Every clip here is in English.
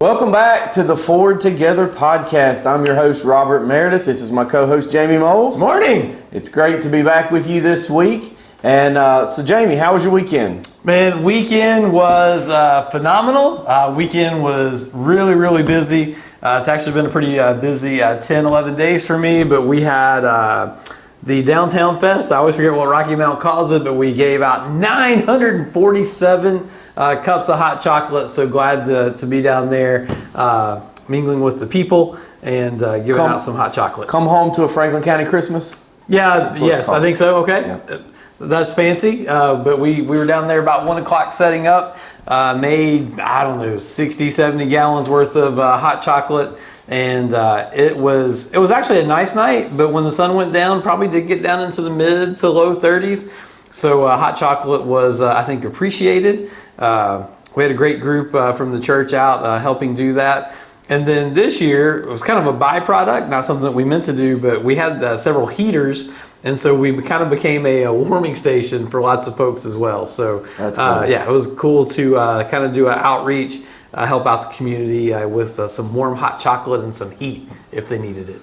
Welcome back to the Forward Together podcast. I'm your host, Robert Meredith. This is my co-host, Jamie Moles. Morning. It's great to be back with you this week. And so, Jamie, how was your weekend? Man, weekend was phenomenal. Weekend was really busy. It's actually been a pretty busy 10, 11 days for me, but we had the Downtown Fest. I always forget what Rocky Mount calls it, but we gave out 947 cups of hot chocolate. So glad to be down there mingling with the people and giving out some hot chocolate. Come home to a Franklin County Christmas? Yes, I think so. Okay. Yeah. That's fancy, but we were down there about 1 o'clock setting up, made, 60, 70 gallons worth of hot chocolate, and it was actually a nice night, but when the sun went down, probably did get down into the mid to low 30s, so hot chocolate was, I think, appreciated. We had a great group from the church out helping do that. And then this year, it was kind of a byproduct, not something that we meant to do, but we had several heaters. And so we kind of became a warming station for lots of folks as well. So that's cool. It was cool to kind of do an outreach, help out the community with some warm hot chocolate and some heat if they needed it.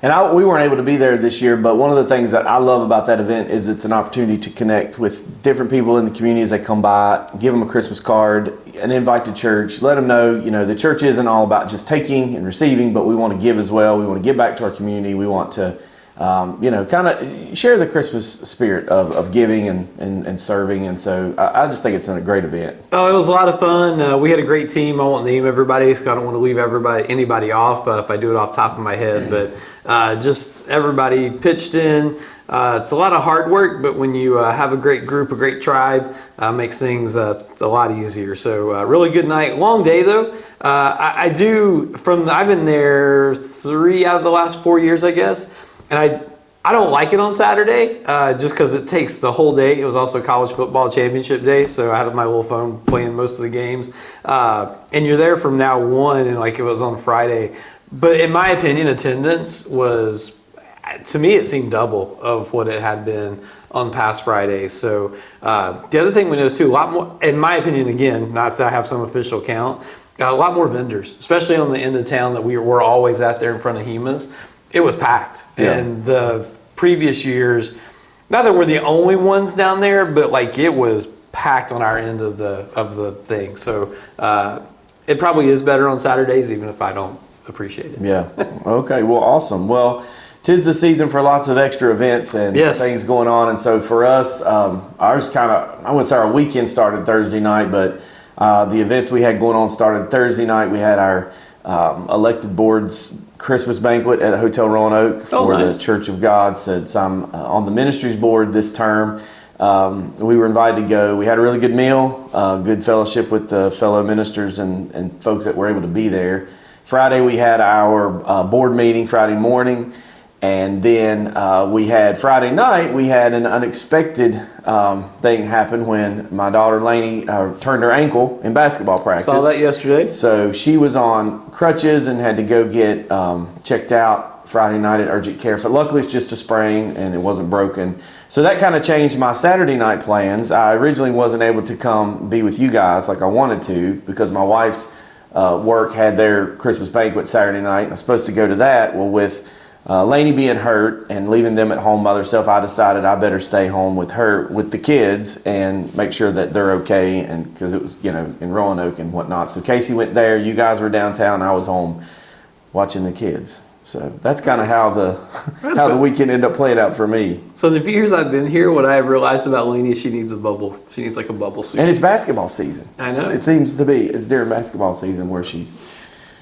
And we weren't able to be there this year, but one of the things that I love about that event is it's an opportunity to connect with different people in the community as they come by, give them a Christmas card, an invite to church, let them know, the church isn't all about just taking and receiving, but we want to give as well. We want to give back to our community. We want to kind of share the Christmas spirit of giving and serving. And so I just think it's a great event. Oh, it was a lot of fun. We had a great team. I won't name everybody because I don't want to leave anybody off if I do it off the top of my head. But just everybody pitched in. It's a lot of hard work, but when you have a great group, a great tribe, makes things it's a lot easier. So really good night. Long day though. I've been there 3 out of the last 4 years, I guess. And I don't like it on Saturday just because it takes the whole day. It was also college football championship day, so I had my little phone playing most of the games. And you're there from now 1, and like it was on Friday. But in my opinion, attendance was, to me, it seemed double of what it had been on past Fridays. So the other thing we noticed too, a lot more, in my opinion, again, not that I have some official count, a lot more vendors, especially on the end of town that we were always out there in front of HEMA's. It was packed. Yeah. And the previous years, not that we're the only ones down there, but like it was packed on our end of the thing. So it probably is better on Saturdays, even if I don't appreciate it. Yeah. Okay. Well, awesome. Well, 'tis the season for lots of extra events and things going on. And so for us, ours I wouldn't say our weekend started Thursday night, but the events we had going on started Thursday night. We had our elected board's Christmas banquet at Hotel Roanoke for the Church of God. Since I'm on the ministries board this term, we were invited to go. We had a really good meal, good fellowship with the fellow ministers and folks that were able to be there. Friday we had our board meeting Friday morning, and then we had Friday night. We had an unexpected thing happen when my daughter Lainey turned her ankle in basketball practice. Saw that yesterday. So she was on crutches and had to go get checked out Friday night at urgent care. But luckily it's just a sprain and it wasn't broken. So that kind of changed my Saturday night plans. I originally wasn't able to come be with you guys like I wanted to because my wife's work had their Christmas banquet Saturday night. And I was supposed to go to that. Well, with Lainey being hurt and leaving them at home by themselves, I decided I better stay home with her, with the kids, and make sure that they're okay. And because it was, in Roanoke and whatnot. So Casey went there. You guys were downtown. I was home watching the kids. So that's kind of how the weekend ended up playing out for me. So in the few years I've been here, what I have realized about Lainey is she needs a bubble. She needs like a bubble suit. And it's basketball season. I know. It seems to be. It's during basketball season where she's.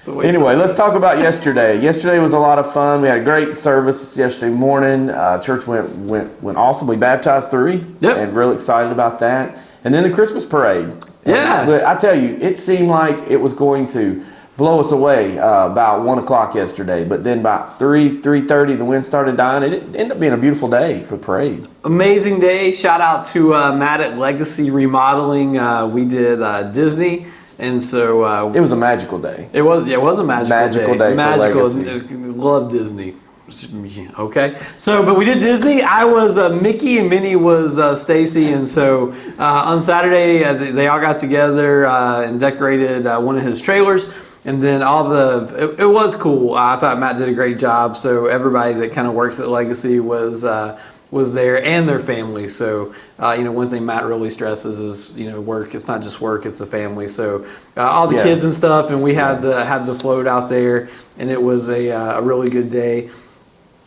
Anyway, let's talk about yesterday. Yesterday was a lot of fun. We had a great service yesterday morning. Church went awesome. We baptized 3, and real excited about that. And then the Christmas parade. Yeah. I tell you, it seemed like it was going to blow us away about 1 o'clock yesterday. But then by 3:30, the wind started dying. It ended up being a beautiful day for the parade. Amazing day. Shout out to Matt at Legacy Remodeling. We did Disney. And so it was a magical day. It was a magical day. Magical. Love Disney. Okay. So, but we did Disney. I was Mickey and Minnie was Stacy. And so on Saturday, they all got together and decorated one of his trailers. And then it was cool. I thought Matt did a great job. So everybody that kind of works at Legacy was there, and their family. So one thing Matt really stresses is work. It's not just work; it's a family. So all the kids and stuff, and we had the float out there, and it was a really good day.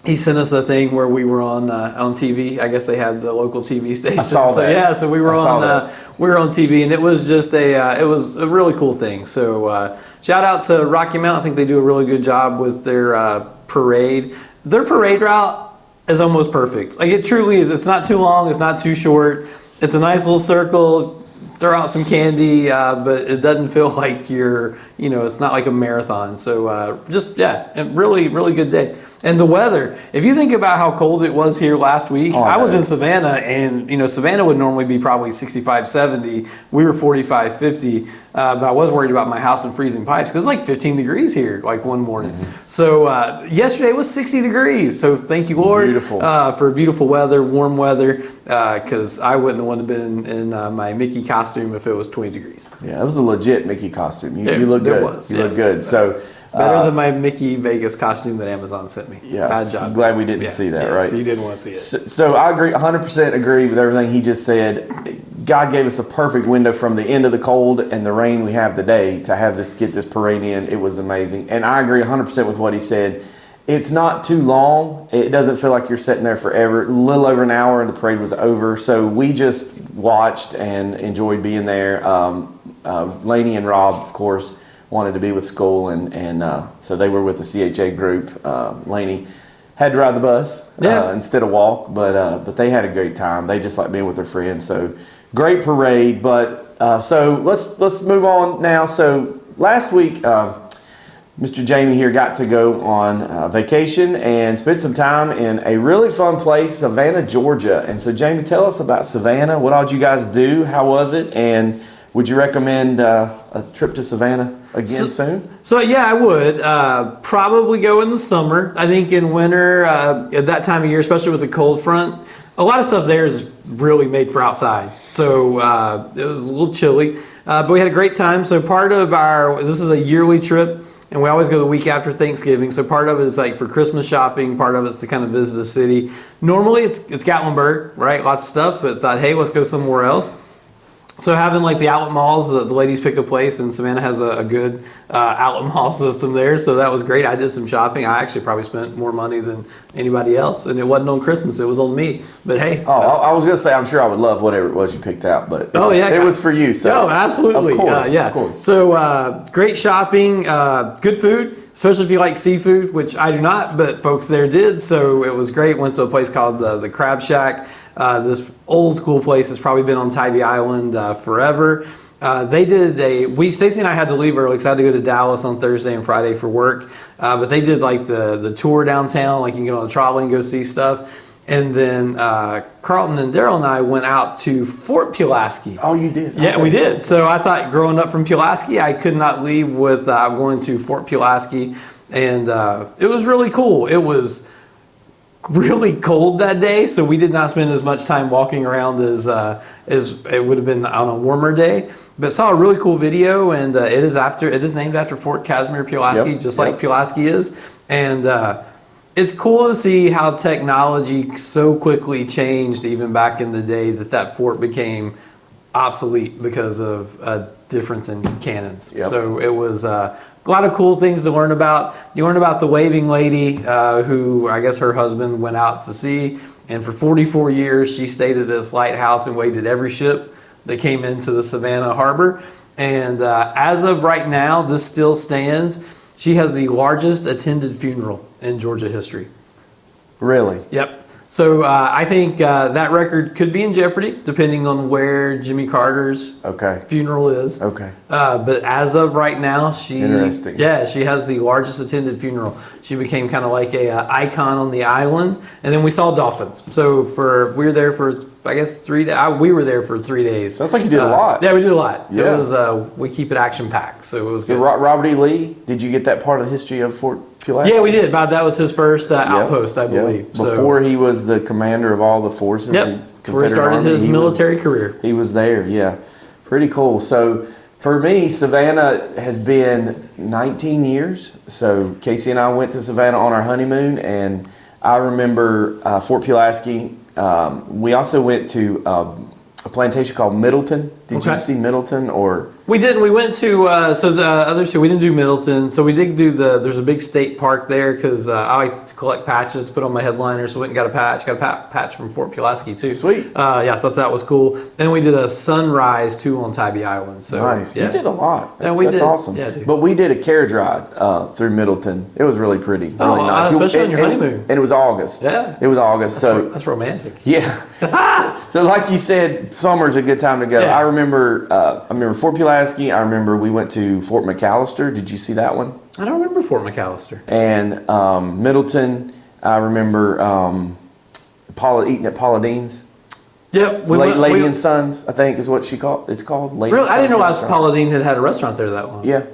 He sent us a thing where we were on TV. I guess they had the local TV station. I saw that. So we were on TV, and it was just it was a really cool thing. So shout out to Rocky Mountain. I think they do a really good job with their parade. Their parade route is almost perfect. Like, it truly is. It's not too long. It's not too short. It's a nice little circle. Throw out some candy, but it doesn't feel like it's not like a marathon. So a really, really good day. And the weather, if you think about how cold it was here last week, I was in Savannah, and Savannah would normally be probably 65, 70. We were 45, 50, but I was worried about my house and freezing pipes because it's like 15 degrees here, like one morning. Mm-hmm. So yesterday was 60 degrees. So thank you, Lord, for beautiful weather, warm weather, because I wouldn't have wanted to been in my Mickey costume if it was 20 degrees. Yeah, it was a legit Mickey costume. You look good. You look good. So. Better than my Mickey Vegas costume that Amazon sent me. Yeah, bad job. I'm glad we didn't see that, right? So you didn't want to see it. So I agree, 100% agree with everything he just said. God gave us a perfect window from the end of the cold and the rain we have today to get this parade in. It was amazing. And I agree 100% with what he said. It's not too long. It doesn't feel like you're sitting there forever. A little over an hour and the parade was over. So we just watched and enjoyed being there. Lainey and Rob, of course, wanted to be with school, and so they were with the CHA group. Lainey had to ride the bus instead of walk, but they had a great time. They just like being with their friends. So great parade. But so let's move on now. So last week, Mr. Jamie here got to go on vacation and spend some time in a really fun place, Savannah, Georgia. And so Jamie, tell us about Savannah. What all did you guys do? How was it? And would you recommend a trip to Savannah again soon? So yeah, I would. Probably go in the summer. I think in winter, at that time of year, especially with the cold front, a lot of stuff there is really made for outside. So it was a little chilly, but we had a great time. So part of this is a yearly trip, and we always go the week after Thanksgiving. So part of it is like for Christmas shopping. Part of it's to kind of visit the city. Normally it's Gatlinburg, right? Lots of stuff, but thought, hey, let's go somewhere else. So having like the outlet malls, the ladies pick a place, and Savannah has a good outlet mall system there. So that was great. I did some shopping. I actually probably spent more money than anybody else, and it wasn't on Christmas. It was on me. But hey. Oh, I was going to say, I'm sure I would love whatever it was you picked out, but it was for you. So no, absolutely. Of course, yeah. Of course. So great shopping, good food, especially if you like seafood, which I do not, but folks there did. So it was great. Went to a place called the Crab Shack. This old school place has probably been on Tybee Island forever. Stacey and I had to leave early because I had to go to Dallas on Thursday and Friday for work. But they did like the tour downtown, like you can get on a trolley and go see stuff. And then Carlton and Daryl and I went out to Fort Pulaski. Oh, you did? Yeah, we did. So I thought growing up from Pulaski, I could not leave without going to Fort Pulaski. And it was really cool. It was really cold that day, so we did not spend as much time walking around as it would have been on a warmer day. But saw a really cool video, and it is named after Fort Casimir Pulaski, like Pulaski is. And it's cool to see how technology so quickly changed, even back in the day that fort became obsolete because of a difference in cannons. Yep. So it was a lot of cool things to learn about. You learn about the waving lady who I guess her husband went out to sea, and for 44 years she stayed at this lighthouse and waved at every ship that came into the Savannah harbor. And as of right now, this still stands. She has the largest attended funeral in Georgia history. Really? Yep. So I think that record could be in jeopardy depending on where Jimmy Carter's funeral is. Okay. But as of right now, she has the largest attended funeral. She became kind of like a icon on the island. And then we saw dolphins. So we were there for I guess 3 days. We were there for 3 days. Sounds like you did a lot. Yeah, we did a lot. Yeah. It was we keep it action packed, so it was good. Robert E. Lee, did you get that part of the history of Fort Pulaski? Yeah, we did. That was his first outpost, I believe. Before he was the commander of all the forces. Yep. Before he started his military career. He was there. Yeah, pretty cool. So For me, Savannah has been 19 years. So Casey and I went to Savannah on our honeymoon, and I remember Fort Pulaski. We also went to a plantation called Middleton. Did you see Middleton or? We didn't. We went to, so the other two, we didn't do Middleton. So we did do there's a big state park there because I like to collect patches to put on my headliner. So we went and got a patch. Got a patch from Fort Pulaski too. Sweet. Yeah, I thought that was cool. And we did a sunrise too on Tybee Island. So, nice. Yeah. You did a lot. Yeah, we That's did. awesome. Yeah, dude. But we did a carriage ride through Middleton. It was really pretty. Really nice. Especially on your honeymoon. And it was August. Yeah. It was August. That's romantic. Yeah. So like you said, summer's a good time to go. Yeah. I remember Fort Pulaski. I remember we went to Fort McAllister. Did you see that one? I don't remember Fort McAllister. And Middleton. I remember eating at Paula Dean's. Yep. Lady and Sons, I think is what it's called. Lady Really? and I didn't Sons realize restaurant. Paula Dean had a restaurant there that long. Yeah.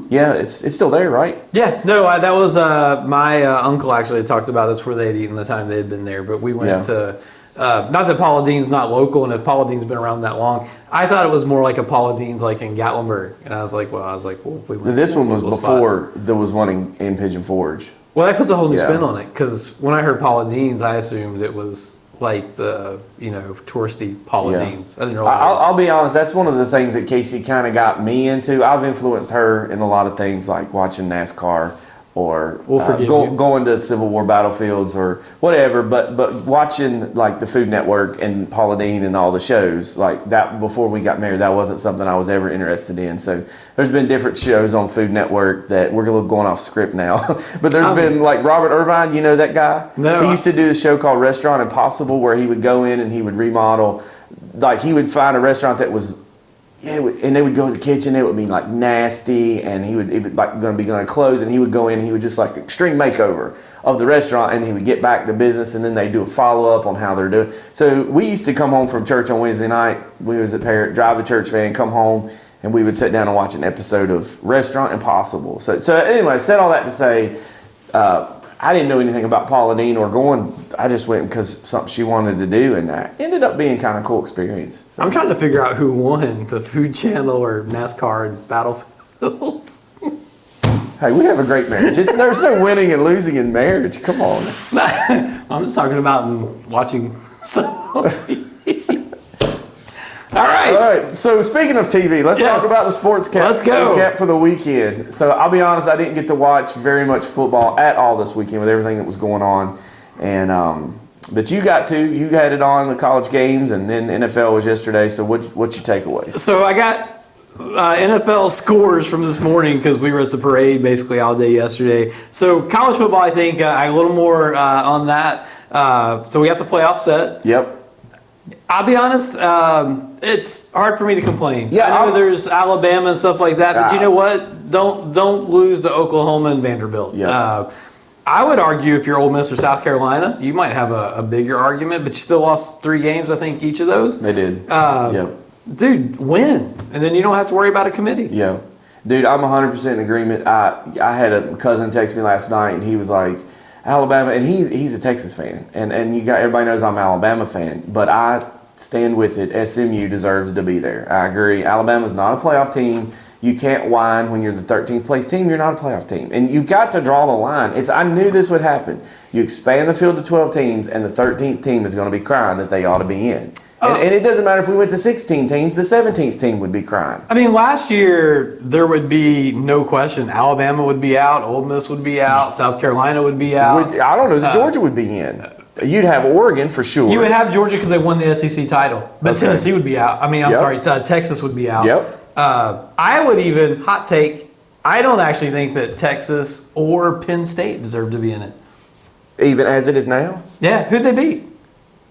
Yeah, it's still there, right? Yeah, no, that was my uncle actually talked about that's where they had eaten the time they had been there. But we went to, not that Paula Dean's not local, and if Paula Dean's been around that long, I thought it was more like a Paula Dean's like in Gatlinburg. And I was like, well, if we went This to one was before spots. there was one in Pigeon Forge. Well, that puts a whole new Yeah. spin on it because when I heard Paula Dean's, I assumed it was like the touristy Paula Dean's. I didn't realize. I'll be honest. That's one of the things that Casey kind of got me into. I've influenced her in a lot of things, like watching NASCAR or going to Civil War battlefields or whatever. But watching like the Food Network and Paula Dean and all the shows like that before we got married, that wasn't something I was ever interested in. So there's been different shows on Food Network that we're going off script now. But there's been like Robert Irvine, you know that guy? No. He used to do a show called Restaurant Impossible where he would go in and he would remodel. Like he would find a restaurant that was, and they would go to the kitchen. It would be like nasty, and it would like going to close, and he would go in and he would just like extreme makeover of the restaurant, and he would get back to business, and then they do a follow up on how they're doing. So we used to come home from church on Wednesday night. We was at Parrot, drive the church van, come home, and we would sit down and watch an episode of Restaurant Impossible. So anyway, said all that to say, I didn't know anything about Paula Dean or going. I just went because something she wanted to do, and that ended up being kind of a cool experience. So. I'm trying to figure out who won, the Food Channel or NASCAR and Battlefields. Hey, we have a great marriage. There's no winning and losing in marriage. Come on. I'm just talking about watching stuff on TV. All right. So speaking of TV, let's talk about the sports cap for the weekend. So I'll be honest, I didn't get to watch very much football at all this weekend with everything that was going on, and but you got to. You had it on the college games, and then NFL was yesterday. So what's your takeaway? So I got NFL scores from this morning because we were at the parade basically all day yesterday. So college football, I think a little more on that. So we got the playoff set. Yep. I'll be honest, it's hard for me to complain. Yeah, I know there's Alabama and stuff like that, but you know what? Don't lose to Oklahoma and Vanderbilt. Yep. I would argue if you're Ole Miss or South Carolina, you might have a bigger argument, but you still lost 3 games, I think, each of those. They did. Yep. Dude, win, and then you don't have to worry about a committee. Yeah. Dude, I'm 100% in agreement. I had a cousin text me last night, and he was like, Alabama, and he's a Texas fan, and everybody knows I'm an Alabama fan, but I stand with it. SMU deserves to be there. I agree. Alabama's not a playoff team. You can't whine when you're the 13th place team. You're not a playoff team, and you've got to draw the line. I knew this would happen. You expand the field to 12 teams, and the 13th team is going to be crying that they ought to be in. And it doesn't matter if we went to 16 teams, the 17th team would be crying. I mean, last year, there would be no question. Alabama would be out, Ole Miss would be out, South Carolina would be out. I don't know. Georgia would be in. You'd have Oregon for sure. You would have Georgia because they won the SEC title. But Tennessee would be out. I mean, I'm sorry, Texas would be out. Yep. I would even, hot take, I don't actually think that Texas or Penn State deserve to be in it. Even as it is now? Yeah. Who'd they beat?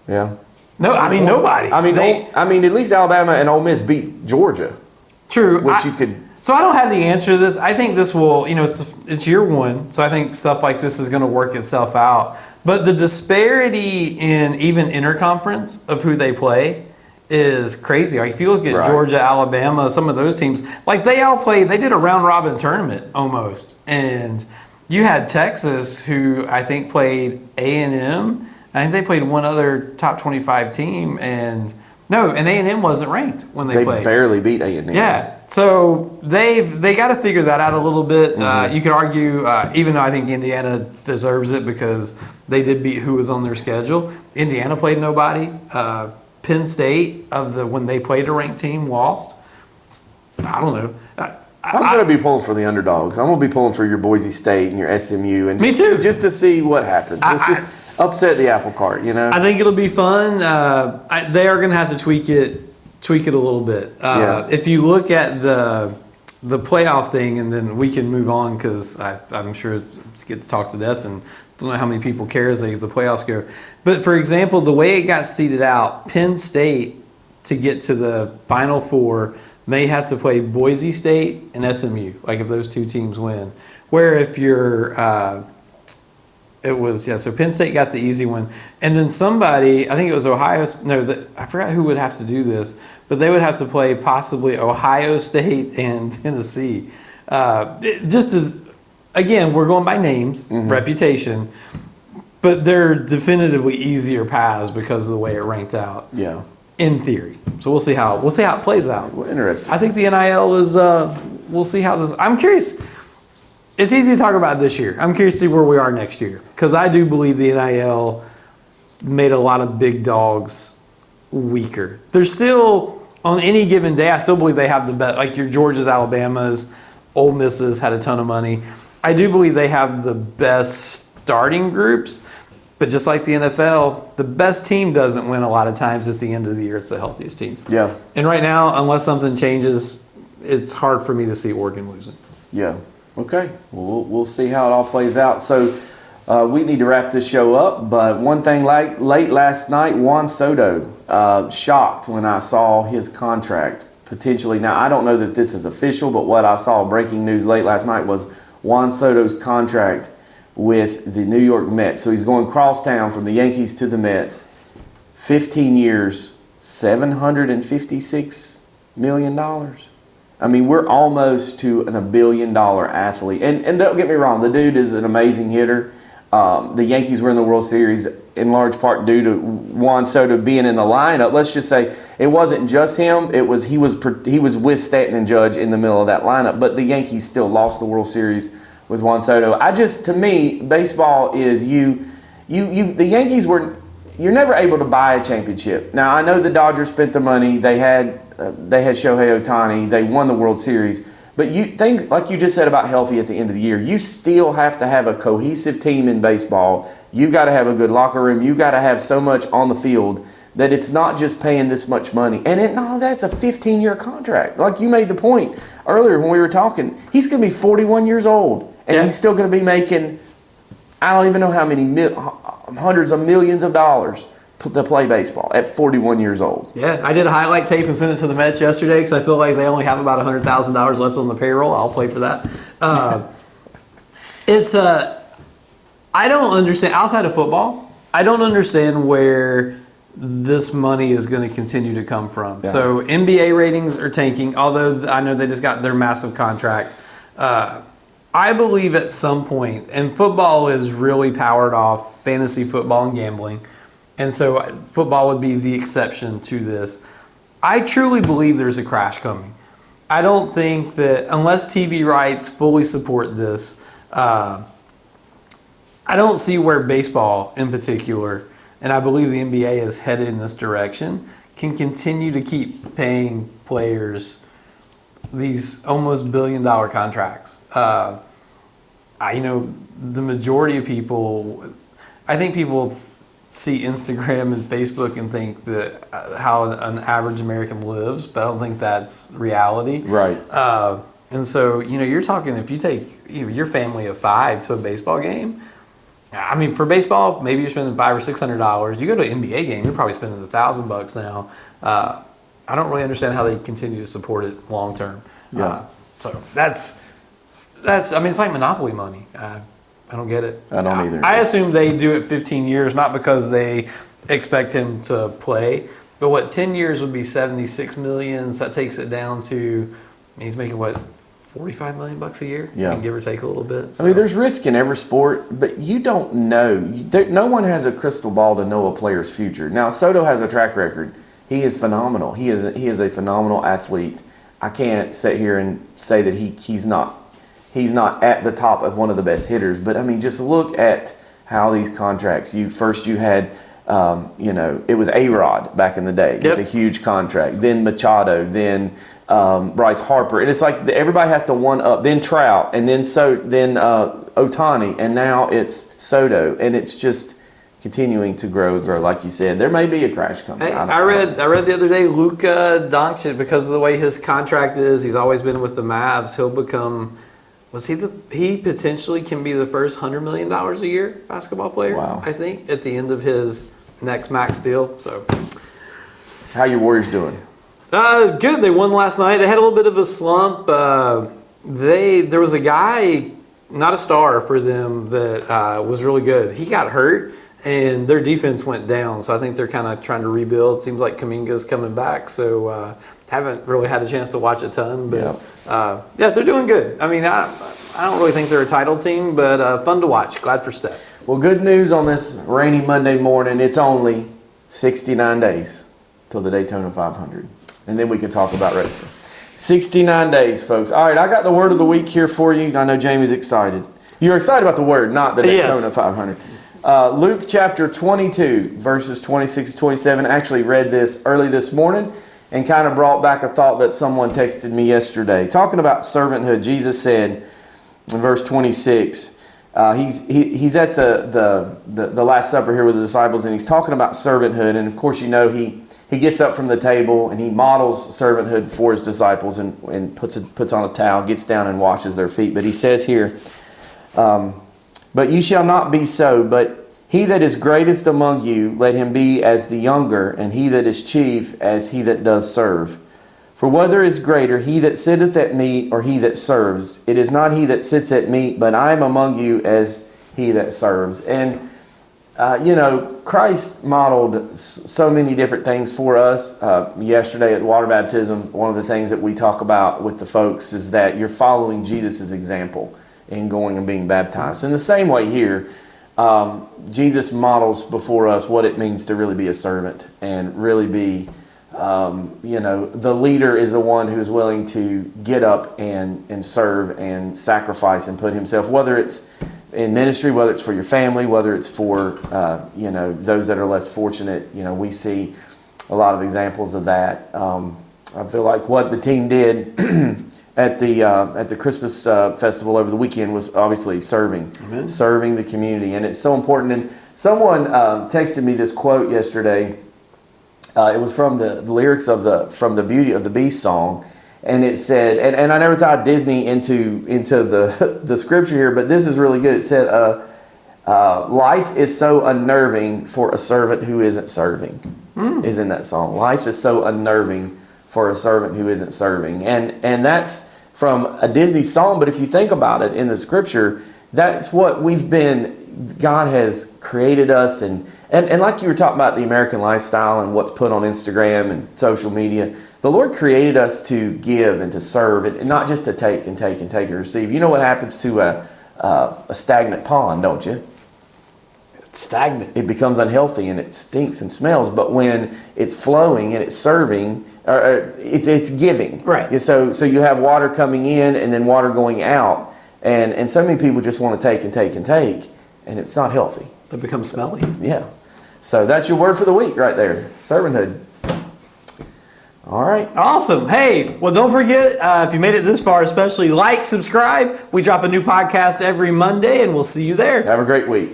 Yeah. No, I mean nobody. I mean, at least Alabama and Ole Miss beat Georgia. True. Which you could. So I don't have the answer to this. I think this will, it's year one, so I think stuff like this is going to work itself out. But the disparity in even interconference of who they play is crazy. Like if you look at Georgia, Alabama, some of those teams, like they did a round robin tournament almost, and you had Texas, who I think played A&M. I think they played one other top 25 team, and No, and A&M wasn't ranked when they played. They barely beat A&M. Yeah, so they got to figure that out a little bit. You could argue, even though I think Indiana deserves it because they did beat who was on their schedule. Indiana played nobody. Penn State when they played a ranked team lost. I don't know. I'm going to be pulling for the underdogs. I'm going to be pulling for your Boise State and your SMU, and me too, just to see what happens. Let's just upset the apple cart, you know. I think it'll be fun. They are going to have to tweak it a little bit. If you look at the playoff thing, and then we can move on because I'm sure it gets talked to death, and don't know how many people care as the playoffs go. But for example, the way it got seeded out, Penn State to get to the Final Four may have to play Boise State and SMU, like if those two teams win. Where if you're, so Penn State got the easy one. And then somebody, I think it was Ohio, I forgot who would have to do this, but they would have to play possibly Ohio State and Tennessee. Again, we're going by names, reputation, but they're definitively easier paths because of the way it ranked out. Yeah. In theory, so we'll see how it plays out. Well, interesting. I think the NIL is. We'll see how this. I'm curious. It's easy to talk about this year. I'm curious to see where we are next year because I do believe the NIL made a lot of big dogs weaker. There's still on any given day. I still believe they have the best. Like your Georgias, Alabamas, Ole Misses had a ton of money. I do believe they have the best starting groups. But just like the NFL, the best team doesn't win a lot of times at the end of the year. It's the healthiest team. Yeah. And right now, unless something changes, it's hard for me to see Oregon losing. Yeah. Okay. Well, we'll see how it all plays out. So we need to wrap this show up. But one thing, late last night, Juan Soto, shocked when I saw his contract potentially. Now, I don't know that this is official, but what I saw breaking news late last night was Juan Soto's contract with the New York Mets. So he's going crosstown from the Yankees to the Mets. 15 years, $756 million. I mean, we're almost to a $1 billion athlete. And don't get me wrong, the dude is an amazing hitter. The Yankees were in the World Series in large part due to Juan Soto being in the lineup. Let's just say it wasn't just him. He was with Stanton and Judge in the middle of that lineup. But the Yankees still lost the World Series with Juan Soto. To me, baseball is the Yankees you're never able to buy a championship. Now, I know the Dodgers spent the money. They had Shohei Ohtani. They won the World Series. But like you just said about healthy at the end of the year, you still have to have a cohesive team in baseball. You've got to have a good locker room. You've got to have so much on the field that it's not just paying this much money. And that's a 15-year contract. Like you made the point earlier when we were talking, he's going to be 41 years old. And he's still going to be making, I don't even know how many hundreds of millions of dollars to play baseball at 41 years old. Yeah, I did a highlight tape and sent it to the Mets yesterday because I feel like they only have about $100,000 left on the payroll. I'll play for that. I don't understand, outside of football, I don't understand where this money is going to continue to come from. Yeah. So NBA ratings are tanking, although I know they just got their massive contract. I believe at some point, and football is really powered off fantasy football and gambling, and so football would be the exception to this. I truly believe there's a crash coming. I don't think that, unless TV rights fully support this, I don't see where baseball in particular, and I believe the NBA is headed in this direction, can continue to keep paying players these almost $1 billion contracts. The majority of people, I think people see Instagram and Facebook and think that how an average American lives, but I don't think that's reality. Right. And so, you're talking, if you take your family of 5 to a baseball game, I mean, for baseball, maybe you're spending $500 or $600. You go to an NBA game, you're probably spending $1,000 now. I don't really understand how they continue to support it long term. Yeah. So that's. I mean, it's like Monopoly money. I don't get it. I don't either. I assume they do it 15 years, not because they expect him to play, but 10 years would be $76 million. So that takes it down to, he's making $45 million a year? Yeah. Give or take a little bit. So. I mean, there's risk in every sport, but you don't know. No one has a crystal ball to know a player's future. Now, Soto has a track record. he is phenomenal. He is a phenomenal athlete. I can't sit here and say that he's not at the top of one of the best hitters, but I mean, just look at how these contracts. You had, it was A-Rod back in the day with a huge contract. Then Machado, then Bryce Harper, and it's like everybody has to one up. Then Trout, and then Ohtani, and now it's Soto, and it's just continuing to grow. Like you said, there may be a crash coming. I read the other day, Luka Doncic, because of the way his contract is, he's always been with the Mavs. He'll become. He potentially can be the first $100 million a year basketball player. Wow. I think at the end of his next max deal. So, how your Warriors doing? Good. They won last night. They had a little bit of a slump. There was a guy, not a star for them, that was really good. He got hurt, and their defense went down. So I think they're kind of trying to rebuild. Seems like Kuminga's coming back. So haven't really had a chance to watch a ton, but they're doing good. I mean, I don't really think they're a title team, but fun to watch. Glad for Steph. Well, good news on this rainy Monday morning. It's only 69 days till the Daytona 500. And then we can talk about racing. 69 days, folks. All right, I got the word of the week here for you. I know Jamie's excited. You're excited about the word, not the Daytona 500. Luke chapter 22, verses 26 to 27. I actually read this early this morning and kind of brought back a thought that someone texted me yesterday. Talking about servanthood, Jesus said in verse 26, he's at the Last Supper here with the disciples, and he's talking about servanthood. And of course, you know, he gets up from the table and he models servanthood for his disciples and puts on a towel, gets down and washes their feet. But he says here, but you shall not be so, but he that is greatest among you, let him be as the younger, and he that is chief as he that does serve. For whether is greater, he that sitteth at meat or he that serves? It is not he that sits at meat, but I am among you as he that serves. And Christ modeled so many different things for us. Yesterday at water baptism, one of the things that we talk about with the folks is that you're following Jesus' example in going and being baptized. In the same way here, Jesus models before us what it means to really be a servant and really be, the leader is the one who is willing to get up and serve and sacrifice and put himself, whether it's in ministry, whether it's for your family, whether it's for, those that are less fortunate. We see a lot of examples of that. I feel like what the team did at the Christmas festival over the weekend was obviously serving the community, and it's so important. And someone texted me this quote yesterday. It was from the lyrics from the Beauty of the Beast song, and it said, and I never tied Disney into the scripture here, but this is really good. It said, "Life is so unnerving for a servant who isn't serving." Is in that song. Life is so unnerving for a servant who isn't serving. And that's from a Disney song, but if you think about it in the scripture, that's what we've been. God has created us, and like you were talking about the American lifestyle and what's put on Instagram and social media, the Lord created us to give and to serve, and not just to take and take and take and receive. You know what happens to a stagnant pond, don't you? Stagnant. It becomes unhealthy and it stinks and smells. But when it's flowing and it's serving, it's giving. Right. So you have water coming in and then water going out, and so many people just want to take and take and take, and it's not healthy. They become smelly. Yeah. So that's your word for the week right there. Servanthood. All right. Awesome. Hey, well, don't forget, if you made it this far, especially subscribe. We drop a new podcast every Monday, and we'll see you there. Have a great week.